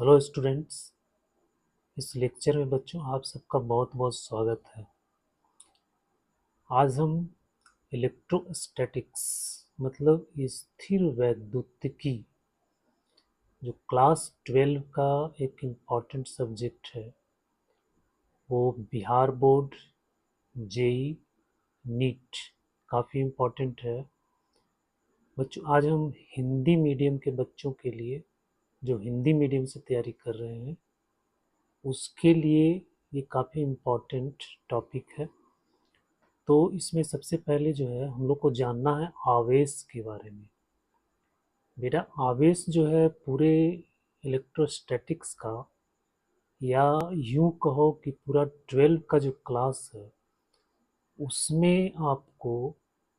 Hello students. इस lecture में बच्चों आप सबका बहुत बहुत स्वागत है। आज हम इलेक्ट्रोस्टैटिक्स मतलब स्थिर वैद्युतिकी जो क्लास 12 का एक इम्पॉर्टेंट सब्जेक्ट है, वो बिहार बोर्ड जेई नीट काफ़ी इम्पॉर्टेंट है। बच्चों आज हम हिंदी मीडियम के बच्चों के लिए जो हिंदी मीडियम से तैयारी कर रहे हैं उसके लिए ये काफ़ी इम्पॉर्टेंट टॉपिक है। तो इसमें सबसे पहले जो है हम लोग को जानना है आवेश के बारे में। बेटा आवेश जो है पूरे इलेक्ट्रोस्टैटिक्स का या यूं कहो कि पूरा 12 का जो क्लास है उसमें आपको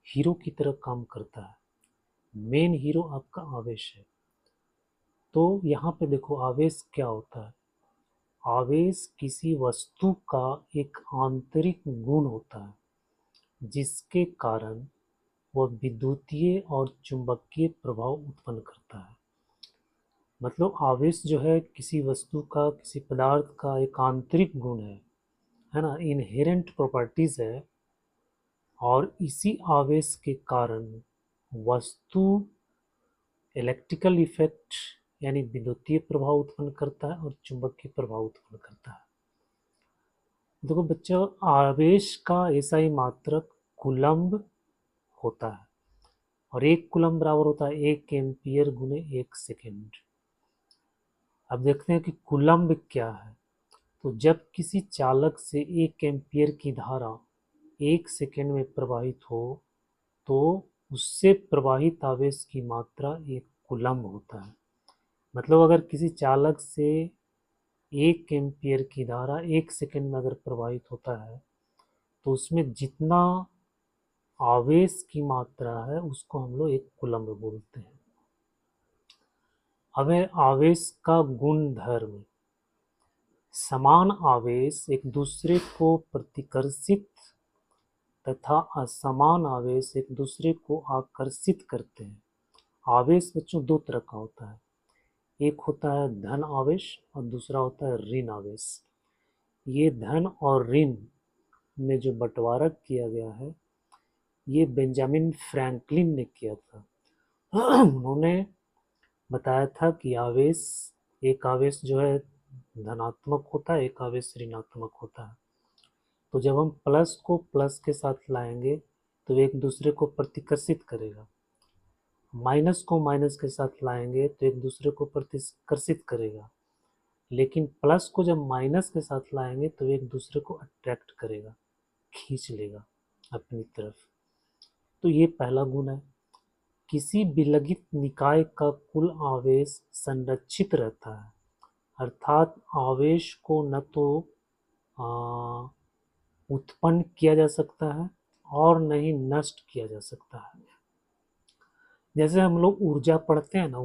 हीरो की तरह काम करता है। मेन हीरो आपका आवेश है। तो यहाँ पे देखो आवेश क्या होता है। आवेश किसी वस्तु का एक आंतरिक गुण होता है जिसके कारण वह विद्युतीय और चुंबकीय प्रभाव उत्पन्न करता है। मतलब आवेश जो है किसी वस्तु का किसी पदार्थ का एक आंतरिक गुण है ना, इनहेरेंट प्रॉपर्टीज है। और इसी आवेश के कारण वस्तु इलेक्ट्रिकल इफेक्ट यानी विद्युतीय प्रभाव उत्पन्न करता है और चुंबकीय प्रभाव उत्पन्न करता है। देखो बच्चों, आवेश का SI मात्रक कूलम्ब होता है और 1 कूलम्ब बराबर होता है 1 एम्पियर गुने 1 सेकेंड। अब देखते हैं कि कूलम्ब क्या है। तो जब किसी चालक से 1 एम्पियर की धारा 1 सेकेंड में प्रवाहित हो तो उससे प्रवाहित आवेश की मात्रा 1 कूलम्ब होता है। मतलब अगर किसी चालक से 1 एम्पियर की धारा 1 सेकेंड में अगर प्रवाहित होता है तो उसमें जितना आवेश की मात्रा है उसको हम लोग 1 कूलम्ब बोलते हैं। अब है आवेश का गुण धर्म। समान आवेश एक दूसरे को प्रतिकर्षित तथा असमान आवेश एक दूसरे को आकर्षित करते हैं। आवेश बच्चों दो तरह का होता है, एक होता है धन आवेश और दूसरा होता है ऋण आवेश। ये धन और ऋण में जो बंटवारा किया गया है ये बेंजामिन फ्रैंकलिन ने किया था। उन्होंने बताया था कि एक आवेश जो है धनात्मक होता है, एक आवेश ऋणात्मक होता है। तो जब हम प्लस को प्लस के साथ लाएंगे तो एक दूसरे को प्रतिकर्षित करेगा, माइनस को माइनस के साथ लाएंगे तो एक दूसरे को प्रतिकर्षित करेगा, लेकिन प्लस को जब माइनस के साथ लाएंगे तो एक दूसरे को अट्रैक्ट करेगा, खींच लेगा अपनी तरफ। तो ये पहला गुण है। किसी विलगित निकाय का कुल आवेश संरक्षित रहता है, अर्थात आवेश को न तो उत्पन्न किया जा सकता है और न ही नष्ट किया जा सकता है। जैसे हम लोग ऊर्जा पढ़ते हैं ना,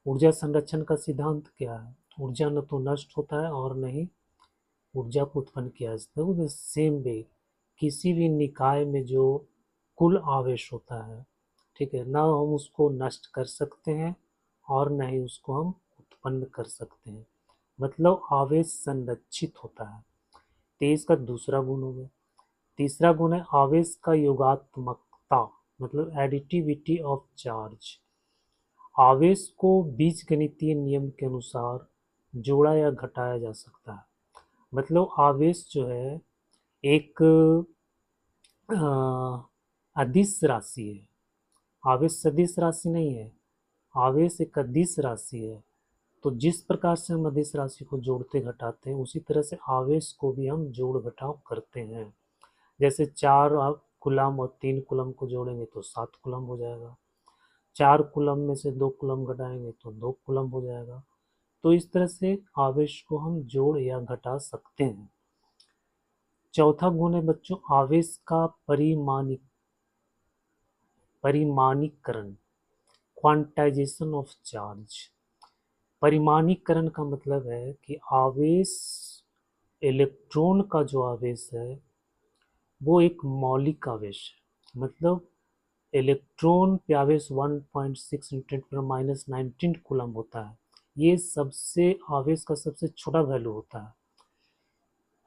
ऊर्जा संरक्षण का सिद्धांत क्या है? ऊर्जा न तो नष्ट होता है और न ही ऊर्जा को उत्पन्न किया जा सकता है। सेम वे किसी भी निकाय में जो कुल आवेश होता है, ठीक है, ना हम उसको नष्ट कर सकते हैं और न ही उसको हम उत्पन्न कर सकते हैं। मतलब आवेश संरक्षित होता है। तो इसका दूसरा गुण हो गया। तीसरा गुण है आवेश का योगात्मकता, मतलब एडिटिविटी ऑफ चार्ज। आवेश को बीजगणितीय नियम के अनुसार जोड़ा या घटाया जा सकता है। मतलब आवेश जो है एक अदिश राशि है। आवेश सदिश राशि नहीं है, आवेश एक अदिश राशि है। तो जिस प्रकार से हम अदिश राशि को जोड़ते घटाते हैं उसी तरह से आवेश को भी हम जोड़ घटाव करते हैं। जैसे 4 कूलम और 3 कूलम को जोड़ेंगे तो 7 कूलम हो जाएगा, 4 कूलम में से 2 कूलम घटाएंगे तो 2 कूलम हो जाएगा। तो इस तरह से आवेश को हम जोड़ या घटा सकते हैं। चौथा गुण है बच्चों आवेश का परिमाणीकरण, क्वांटाइजेशन ऑफ चार्ज। परिमाणीकरण का मतलब है कि आवेश, इलेक्ट्रॉन का जो आवेश है वो एक मौलिक आवेश है। मतलब इलेक्ट्रॉन पे आवेश 1.6 × 10⁻⁹ कूलम होता है। ये सबसे आवेश का सबसे छोटा वैल्यू होता है,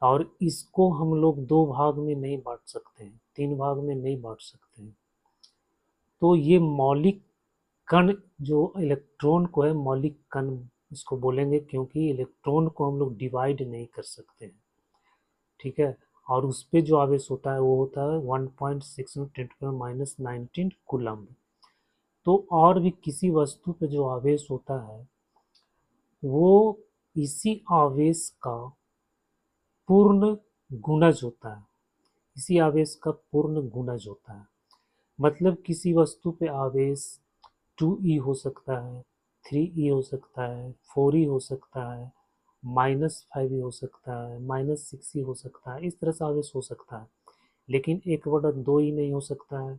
और इसको हम लोग दो भाग में नहीं बांट सकते हैं, तीन भाग में नहीं बांट सकते हैं। तो ये मौलिक कण जो इलेक्ट्रॉन को है, मौलिक कण इसको बोलेंगे, क्योंकि इलेक्ट्रॉन को हम लोग डिवाइड नहीं कर सकते हैं, ठीक है। और उस पे जो आवेश होता है वो होता है 1.6 × 10⁻⁹ कूलम्ब। तो और भी किसी वस्तु पे जो आवेश होता है वो इसी आवेश का पूर्ण गुणज होता है, इसी आवेश का पूर्ण गुणज होता है। मतलब किसी वस्तु पे आवेश 2e हो सकता है, 3e हो सकता है, 4e हो सकता है, -5e हो सकता है, -6e हो सकता है, इस तरह से आवेश हो सकता है। लेकिन 1/2e नहीं हो सकता है,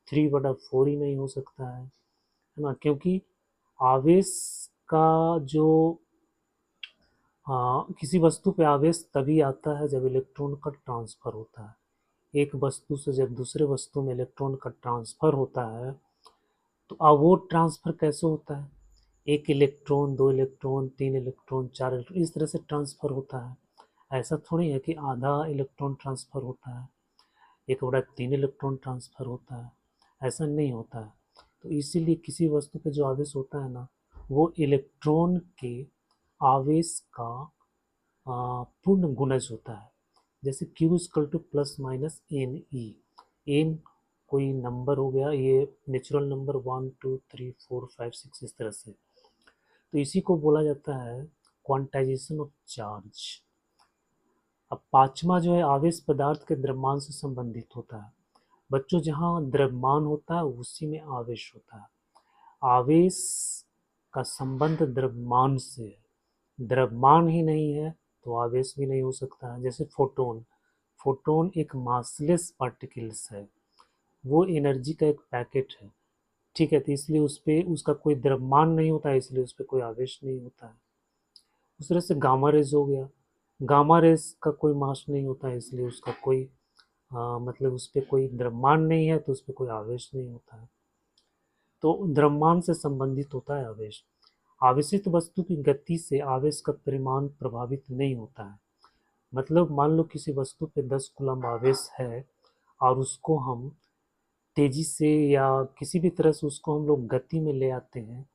3/4e नहीं हो सकता है ना, क्योंकि आवेश का जो किसी वस्तु पे आवेश तभी आता है जब इलेक्ट्रॉन का ट्रांसफर होता है। एक वस्तु से जब दूसरे वस्तु में इलेक्ट्रॉन का ट्रांसफर होता है, तो अब वो ट्रांसफर कैसे होता है? एक इलेक्ट्रॉन, दो इलेक्ट्रॉन, तीन इलेक्ट्रॉन, चार इलेक्ट्रॉन, इस तरह से ट्रांसफर होता है। ऐसा थोड़ी है कि आधा इलेक्ट्रॉन ट्रांसफर होता है, 1/3 इलेक्ट्रॉन ट्रांसफर होता है, ऐसा नहीं होता है। तो इसीलिए किसी वस्तु पे जो आवेश होता है ना, वो इलेक्ट्रॉन के आवेश का पूर्ण गुणज होता है। जैसे Q = ±NE। एन कोई नंबर हो गया, ये नेचुरल नंबर 1 2 3 4 5 6 इस तरह से। तो इसी को बोला जाता है क्वांटाइजेशन ऑफ चार्ज। अब पांचवा जो है आवेश पदार्थ के द्रव्यमान से संबंधित होता है। बच्चों, जहाँ द्रव्यमान होता है उसी में आवेश होता है। आवेश का संबंध द्रव्यमान से है। द्रव्यमान ही नहीं है तो आवेश भी नहीं हो सकता है। जैसे फोटोन, फोटोन एक मासलेस पार्टिकल्स है, वो एनर्जी का एक पैकेट है, ठीक है। तो इसलिए उस पर उसका कोई द्रव्यमान नहीं होता है, इसलिए उस पर कोई आवेश नहीं होता है। उस तरह से गामा रेज हो गया, गामा रेज का कोई मास नहीं होता है, इसलिए उसका कोई मतलब उस पर कोई द्रव्यमान नहीं है तो उस पर कोई आवेश नहीं होता है। तो द्रव्यमान से संबंधित होता है आवेश। आवेशित वस्तु की गति से आवेश का परिमाण प्रभावित नहीं होता है। मतलब मान लो किसी वस्तु पे 10 कूलम्ब आवेश है, और उसको हम तेजी से या किसी भी तरह से उसको हम लोग गति में ले आते हैं,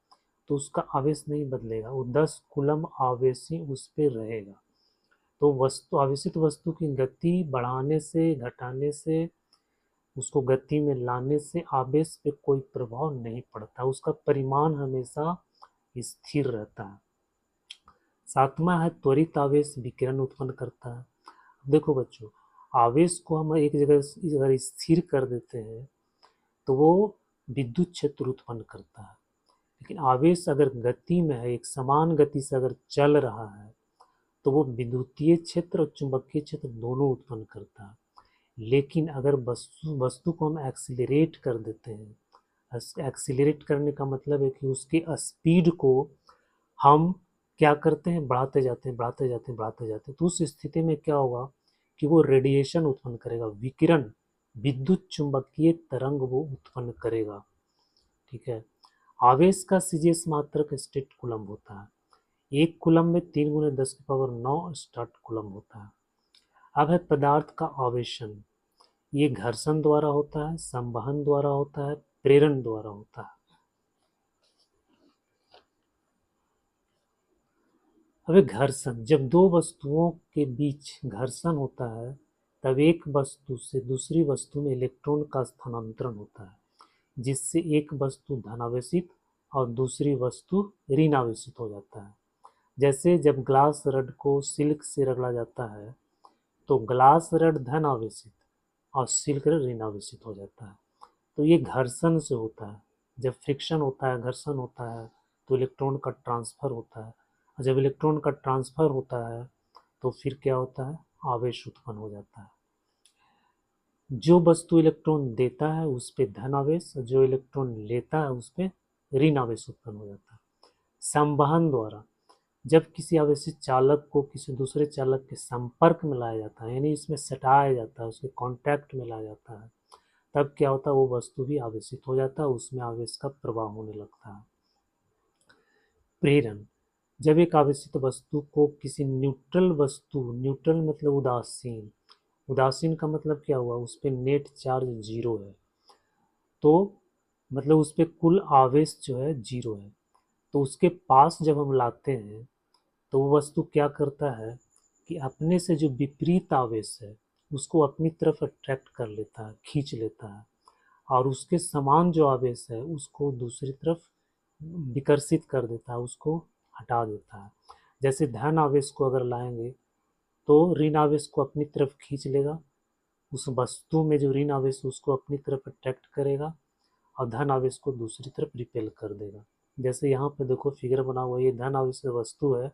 तो उसका आवेश नहीं बदलेगा, वो 10 कूलम्ब आवेश ही उस पर रहेगा। तो वस्तु, आवेशित वस्तु की गति बढ़ाने से, घटाने से, उसको गति में लाने से आवेश पे कोई प्रभाव नहीं पड़ता, उसका परिमाण हमेशा स्थिर रहता है। सातवां है त्वरित आवेश विकिरण उत्पन्न करता है। देखो बच्चों, आवेश को हम एक जगह अगर स्थिर कर देते हैं तो वो विद्युत क्षेत्र उत्पन्न करता है। लेकिन आवेश अगर गति में है, एक समान गति से अगर चल रहा है, तो वो विद्युतीय क्षेत्र और चुंबकीय क्षेत्र दोनों उत्पन्न करता है। लेकिन अगर वस्तु को हम एक्सीलरेट कर देते हैं, एक्सीलरेट करने का मतलब है कि उसकी स्पीड को हम क्या करते हैं, बढ़ाते जाते हैं, बढ़ाते जाते हैं, बढ़ाते जाते हैं, तो उस स्थिति में क्या होगा कि वो रेडिएशन उत्पन्न करेगा, विकिरण, विद्युत चुंबकीय तरंग वो उत्पन्न करेगा, ठीक है। आवेश का सीजीएस मात्रक स्टेट कूलम्ब होता है। एक कूलम्ब में 3 × 10⁹ स्टार्ट कूलम्ब होता है। अब है पदार्थ का आवेशन। ये घर्षण द्वारा होता है, संवहन द्वारा होता है, प्रेरण द्वारा होता है। अब घर्षण, जब दो वस्तुओं के बीच घर्षण होता है, तब एक वस्तु से दूसरी वस्तु में इलेक्ट्रॉन का स्थानांतरण होता है, जिससे एक वस्तु धनावेशित और दूसरी वस्तु ऋणावेशित हो जाता है। जैसे जब ग्लास रड को सिल्क से रगड़ा जाता है, तो ग्लास रड धन आवेशित और सिल्क रड ऋणावेशित हो जाता है। तो ये घर्षण से होता है। जब फ्रिक्शन होता है, घर्षण होता है, तो इलेक्ट्रॉन का ट्रांसफर होता है, और जब इलेक्ट्रॉन का ट्रांसफर होता है तो फिर क्या होता है, आवेश उत्पन्न हो जाता है। जो वस्तु इलेक्ट्रॉन देता है उस पे धन आवेश, और जो इलेक्ट्रॉन लेता है उस पे ऋण आवेश उत्पन्न हो जाता है। संवहन द्वारा, जब किसी आवेशित चालक को किसी दूसरे चालक के संपर्क में लाया जाता है, यानी इसमें सटाया जाता है, उसके कांटेक्ट में लाया जाता है, तब क्या होता है, वो वस्तु भी आवेशित हो जाता है, उसमें आवेश का प्रवाह होने लगता है। प्रेरण, जब एक आवेशित वस्तु को किसी न्यूट्रल वस्तु, न्यूट्रल मतलब उदासीन, उदासीन का मतलब क्या हुआ, उस पर नेट चार्ज जीरो है, तो मतलब उस पर कुल आवेश जो है जीरो है, तो उसके पास जब हम लाते हैं तो वो वस्तु क्या करता है कि अपने से जो विपरीत आवेश है उसको अपनी तरफ अट्रैक्ट कर लेता है, खींच लेता है, और उसके समान जो आवेश है उसको दूसरी तरफ विकर्षित कर देता है, उसको हटा देता है। जैसे धन आवेश को अगर लाएंगे तो ऋण आवेश को अपनी तरफ खींच लेगा, उस वस्तु में जो ऋण आवेश है उसको अपनी तरफ अट्रैक्ट करेगा, और धन आवेश को दूसरी तरफ रिपेल कर देगा। जैसे यहाँ पे देखो फिगर बना हुआ है, ये धन आवेश वस्तु है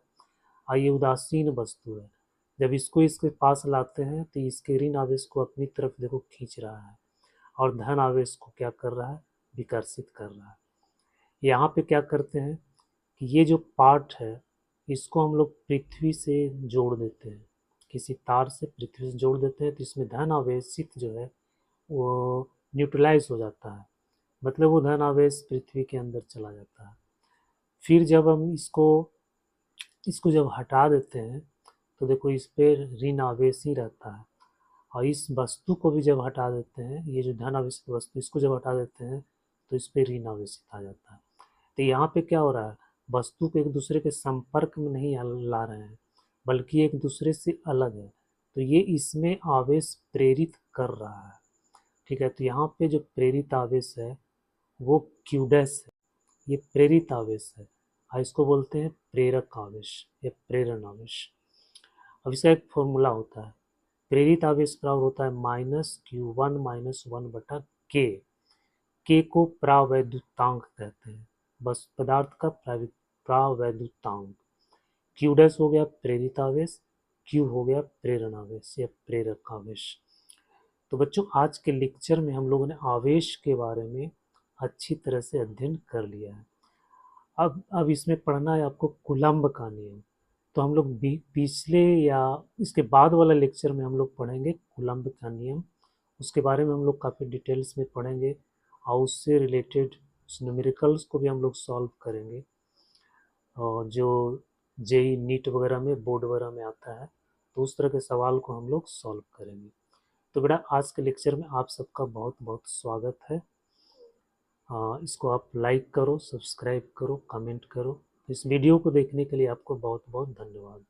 और ये उदासीन वस्तु है। जब इसको इसके पास लाते हैं तो इसके ऋण आवेश को अपनी तरफ देखो खींच रहा है, और धन आवेश को क्या कर रहा है, विकर्षित कर रहा है। यहाँ पे क्या करते हैं कि ये जो पार्ट है इसको हम लोग पृथ्वी से जोड़ देते हैं, किसी तार से पृथ्वी से जोड़ देते हैं, तो इसमें धन आवेशित जो है वो न्यूट्रलाइज हो जाता है, मतलब वो धन आवेश पृथ्वी के अंदर चला जाता है। फिर जब हम इसको इसको जब हटा देते हैं तो देखो इस पर ऋण आवेश ही रहता है, और इस वस्तु को भी जब हटा देते हैं, ये जो धन आवेशित वस्तु इसको जब हटा देते हैं तो इस पर ऋण आवेशित आ जाता है। तो यहाँ पे क्या हो रहा है, वस्तु को एक दूसरे के संपर्क में नहीं ला रहे हैं, बल्कि एक दूसरे से अलग है, तो ये इसमें आवेश प्रेरित कर रहा है। ठीक है, तो यहाँ पे जो प्रेरित आवेश है वो क्यू डैश है, ये प्रेरित आवेश है, और इसको बोलते हैं प्रेरक आवेश या प्रेरण आवेश। अब इसका एक फॉर्मूला होता है, प्रेरित आवेश बराबर होता है -q1 - 1/k। के को प्रावैद्युतांक कहते हैं, बस पदार्थ का प्रावैद्युतांक। क्यू डैश हो गया प्रेरित आवेश, क्यू हो गया प्रेरण आवेश या प्रेरक आवेश। तो बच्चों आज के लेक्चर में हम लोगों ने आवेश के बारे में अच्छी तरह से अध्ययन कर लिया है। अब इसमें पढ़ना है आपको कूलम्ब का नियम। तो हम लोग पिछले या इसके बाद वाला लेक्चर में हम लोग पढ़ेंगे कूलम्ब का नियम, उसके बारे में हम लोग काफ़ी डिटेल्स में पढ़ेंगे, और उससे रिलेटेड न्यूमेरिकल्स को भी हम लोग सॉल्व करेंगे, और जो जेई नीट वगैरह में बोर्ड वगैरह में आता है तो उस तरह के सवाल को हम लोग सॉल्व करेंगे। तो बेटा आज के लेक्चर में आप सबका बहुत बहुत स्वागत है। इसको आप लाइक करो, सब्सक्राइब करो, कमेंट करो। इस वीडियो को देखने के लिए आपको बहुत बहुत धन्यवाद।